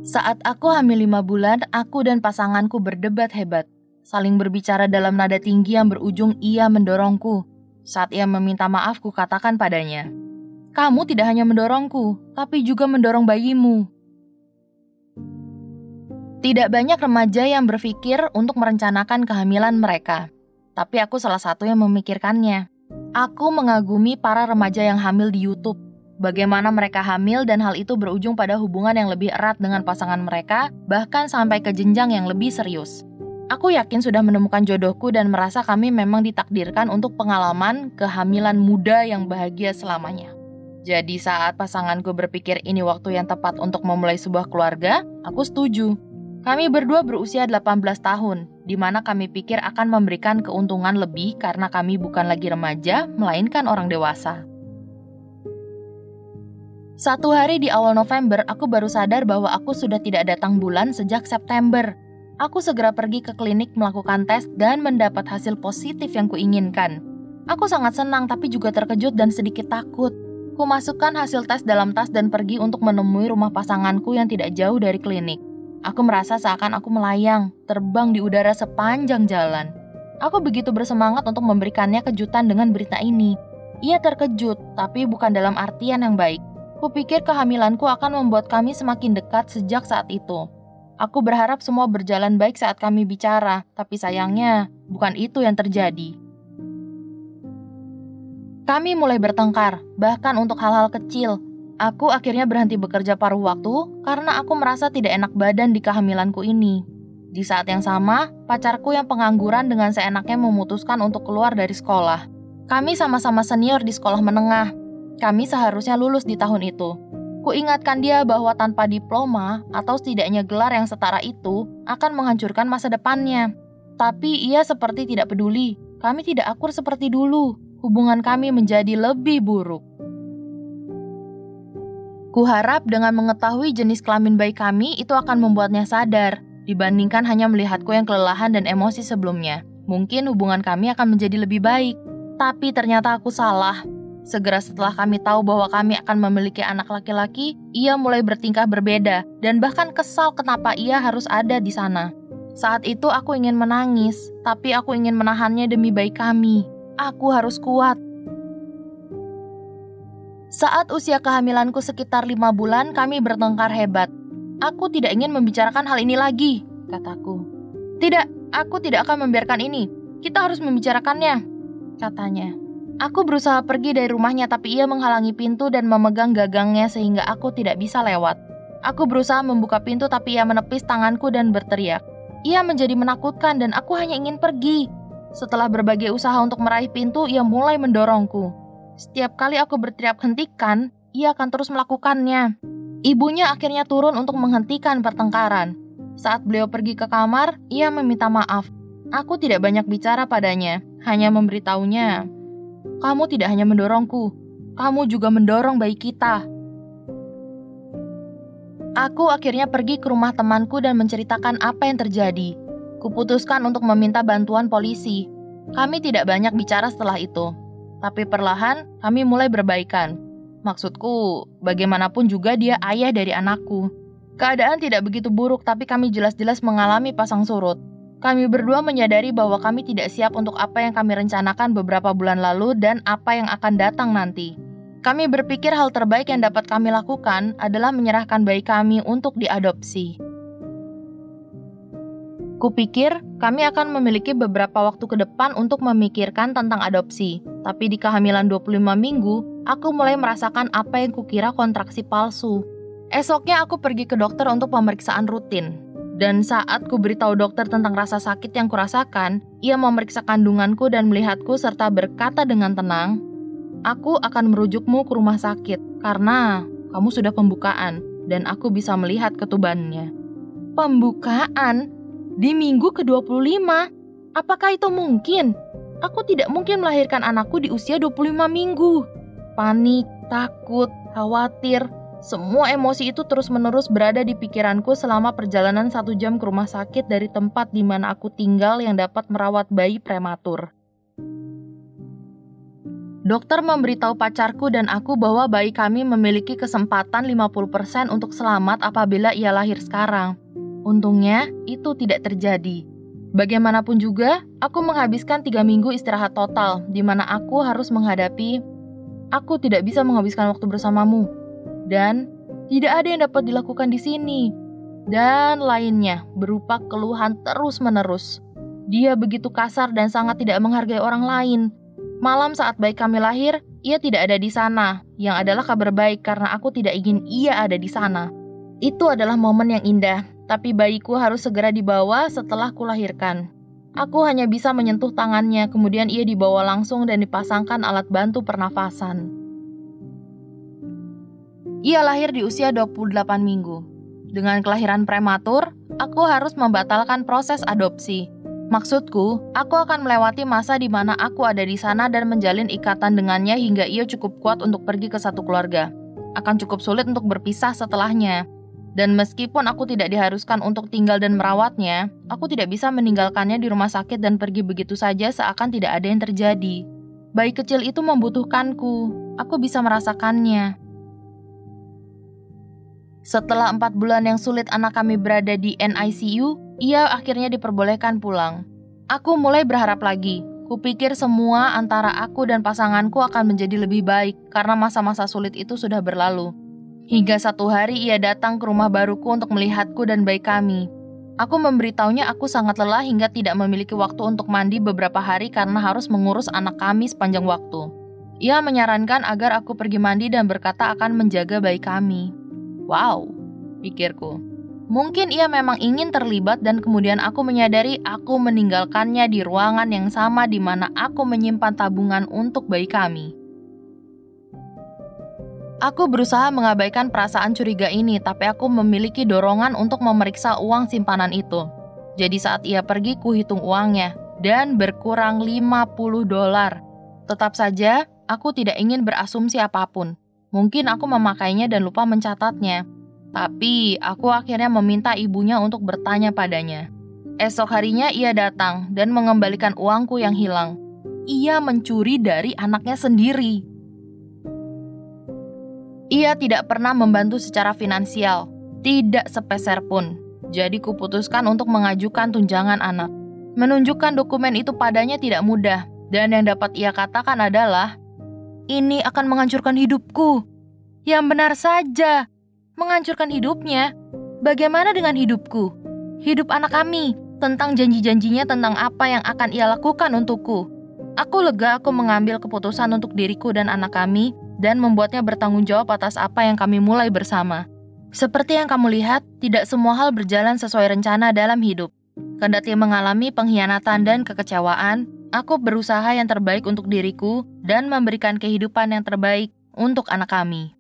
Saat aku hamil 5 bulan, aku dan pasanganku berdebat hebat. Saling berbicara dalam nada tinggi yang berujung ia mendorongku. Saat ia meminta maaf, ku katakan padanya, "Kamu tidak hanya mendorongku, tapi juga mendorong bayimu." Tidak banyak remaja yang berpikir untuk merencanakan kehamilan mereka. Tapi aku salah satu yang memikirkannya. Aku mengagumi para remaja yang hamil di YouTube. Bagaimana mereka hamil dan hal itu berujung pada hubungan yang lebih erat dengan pasangan mereka, bahkan sampai ke jenjang yang lebih serius. Aku yakin sudah menemukan jodohku dan merasa kami memang ditakdirkan untuk pengalaman kehamilan muda yang bahagia selamanya. Jadi saat pasanganku berpikir ini waktu yang tepat untuk memulai sebuah keluarga, aku setuju. Kami berdua berusia 18 tahun, di mana kami pikir akan memberikan keuntungan lebih karena kami bukan lagi remaja, melainkan orang dewasa. Satu hari di awal November, aku baru sadar bahwa aku sudah tidak datang bulan sejak September. Aku segera pergi ke klinik melakukan tes dan mendapat hasil positif yang kuinginkan. Aku sangat senang tapi juga terkejut dan sedikit takut. Ku masukkan hasil tes dalam tas dan pergi untuk menemui rumah pasanganku yang tidak jauh dari klinik. Aku merasa seakan aku melayang, terbang di udara sepanjang jalan. Aku begitu bersemangat untuk memberikannya kejutan dengan berita ini. Ia terkejut, tapi bukan dalam artian yang baik. Kupikir kehamilanku akan membuat kami semakin dekat sejak saat itu. Aku berharap semua berjalan baik saat kami bicara, tapi sayangnya bukan itu yang terjadi. Kami mulai bertengkar, bahkan untuk hal-hal kecil. Aku akhirnya berhenti bekerja paruh waktu karena aku merasa tidak enak badan di kehamilanku ini. Di saat yang sama, pacarku yang pengangguran dengan seenaknya memutuskan untuk keluar dari sekolah. Kami sama-sama senior di sekolah menengah. Kami seharusnya lulus di tahun itu. Kuingatkan dia bahwa tanpa diploma atau setidaknya gelar yang setara itu akan menghancurkan masa depannya. Tapi ia seperti tidak peduli. Kami tidak akur seperti dulu. Hubungan kami menjadi lebih buruk. Kuharap dengan mengetahui jenis kelamin bayi kami itu akan membuatnya sadar, dibandingkan hanya melihatku yang kelelahan dan emosi sebelumnya. Mungkin hubungan kami akan menjadi lebih baik. Tapi ternyata aku salah. Segera setelah kami tahu bahwa kami akan memiliki anak laki-laki, ia mulai bertingkah berbeda dan bahkan kesal kenapa ia harus ada di sana. Saat itu aku ingin menangis, tapi aku ingin menahannya demi bayi kami. Aku harus kuat. Saat usia kehamilanku sekitar 5 bulan, kami bertengkar hebat. Aku tidak ingin membicarakan hal ini lagi, kataku. Tidak, aku tidak akan membiarkan ini. Kita harus membicarakannya, katanya. Aku berusaha pergi dari rumahnya tapi ia menghalangi pintu dan memegang gagangnya sehingga aku tidak bisa lewat. Aku berusaha membuka pintu tapi ia menepis tanganku dan berteriak. Ia menjadi menakutkan dan aku hanya ingin pergi. Setelah berbagai usaha untuk meraih pintu, ia mulai mendorongku. Setiap kali aku berteriak hentikan, ia akan terus melakukannya. Ibunya akhirnya turun untuk menghentikan pertengkaran. Saat beliau pergi ke kamar, ia meminta maaf. Aku tidak banyak bicara padanya, hanya memberitahunya, "Kamu tidak hanya mendorongku, kamu juga mendorong bayi kita." Aku akhirnya pergi ke rumah temanku dan menceritakan apa yang terjadi. Kuputuskan untuk meminta bantuan polisi. Kami tidak banyak bicara setelah itu. Tapi perlahan kami mulai berbaikan. Maksudku, bagaimanapun juga dia ayah dari anakku. Keadaan tidak begitu buruk tapi kami jelas-jelas mengalami pasang surut. Kami berdua menyadari bahwa kami tidak siap untuk apa yang kami rencanakan beberapa bulan lalu dan apa yang akan datang nanti. Kami berpikir hal terbaik yang dapat kami lakukan adalah menyerahkan bayi kami untuk diadopsi. Kupikir kami akan memiliki beberapa waktu ke depan untuk memikirkan tentang adopsi. Tapi di kehamilan 25 minggu, aku mulai merasakan apa yang kukira kontraksi palsu. Esoknya aku pergi ke dokter untuk pemeriksaan rutin. Dan saat ku beritahu dokter tentang rasa sakit yang kurasakan, ia memeriksa kandunganku dan melihatku serta berkata dengan tenang, "Aku akan merujukmu ke rumah sakit karena kamu sudah pembukaan dan aku bisa melihat ketubannya." Pembukaan? Di minggu ke-25? Apakah itu mungkin? Aku tidak mungkin melahirkan anakku di usia 25 minggu. Panik, takut, khawatir, semua emosi itu terus-menerus berada di pikiranku selama perjalanan 1 jam ke rumah sakit dari tempat di mana aku tinggal yang dapat merawat bayi prematur. Dokter memberitahu pacarku dan aku bahwa bayi kami memiliki kesempatan 50% untuk selamat apabila ia lahir sekarang. Untungnya, itu tidak terjadi. Bagaimanapun juga, aku menghabiskan 3 minggu istirahat total, di mana aku harus menghadapi, aku tidak bisa menghabiskan waktu bersamamu. Dan tidak ada yang dapat dilakukan di sini. Dan lainnya, berupa keluhan terus-menerus. Dia begitu kasar dan sangat tidak menghargai orang lain. Malam saat bayi kami lahir, ia tidak ada di sana, yang adalah kabar baik karena aku tidak ingin ia ada di sana. Itu adalah momen yang indah, tapi bayiku harus segera dibawa setelah kulahirkan. Aku hanya bisa menyentuh tangannya, kemudian ia dibawa langsung dan dipasangkan alat bantu pernafasan. Ia lahir di usia 28 minggu. Dengan kelahiran prematur, aku harus membatalkan proses adopsi. Maksudku, aku akan melewati masa di mana aku ada di sana dan menjalin ikatan dengannya hingga ia cukup kuat untuk pergi ke satu keluarga. Akan cukup sulit untuk berpisah setelahnya. Dan meskipun aku tidak diharuskan untuk tinggal dan merawatnya, aku tidak bisa meninggalkannya di rumah sakit dan pergi begitu saja seakan tidak ada yang terjadi. Bayi kecil itu membutuhkanku. Aku bisa merasakannya. Setelah 4 bulan yang sulit anak kami berada di NICU, ia akhirnya diperbolehkan pulang. Aku mulai berharap lagi. Kupikir semua antara aku dan pasanganku akan menjadi lebih baik karena masa-masa sulit itu sudah berlalu. Hingga satu hari ia datang ke rumah baruku untuk melihatku dan bayi kami. Aku memberitahunya aku sangat lelah hingga tidak memiliki waktu untuk mandi beberapa hari karena harus mengurus anak kami sepanjang waktu. Ia menyarankan agar aku pergi mandi dan berkata akan menjaga bayi kami. Wow, pikirku. Mungkin ia memang ingin terlibat dan kemudian aku menyadari aku meninggalkannya di ruangan yang sama di mana aku menyimpan tabungan untuk bayi kami. Aku berusaha mengabaikan perasaan curiga ini, tapi aku memiliki dorongan untuk memeriksa uang simpanan itu. Jadi saat ia pergi, kuhitung uangnya, dan berkurang $50. Tetap saja, aku tidak ingin berasumsi apapun. Mungkin aku memakainya dan lupa mencatatnya. Tapi, aku akhirnya meminta ibunya untuk bertanya padanya. Esok harinya ia datang dan mengembalikan uangku yang hilang. Ia mencuri dari anaknya sendiri. Ia tidak pernah membantu secara finansial, tidak sepeser pun. Jadi kuputuskan untuk mengajukan tunjangan anak. Menunjukkan dokumen itu padanya tidak mudah, dan yang dapat ia katakan adalah, "Ini akan menghancurkan hidupku." Yang benar saja, menghancurkan hidupnya. Bagaimana dengan hidupku? Hidup anak kami, tentang janji-janjinya tentang apa yang akan ia lakukan untukku. Aku lega aku mengambil keputusan untuk diriku dan anak kami, dan membuatnya bertanggung jawab atas apa yang kami mulai bersama. Seperti yang kamu lihat, tidak semua hal berjalan sesuai rencana dalam hidup. Kendati mengalami pengkhianatan dan kekecewaan, aku berusaha yang terbaik untuk diriku dan memberikan kehidupan yang terbaik untuk anak kami.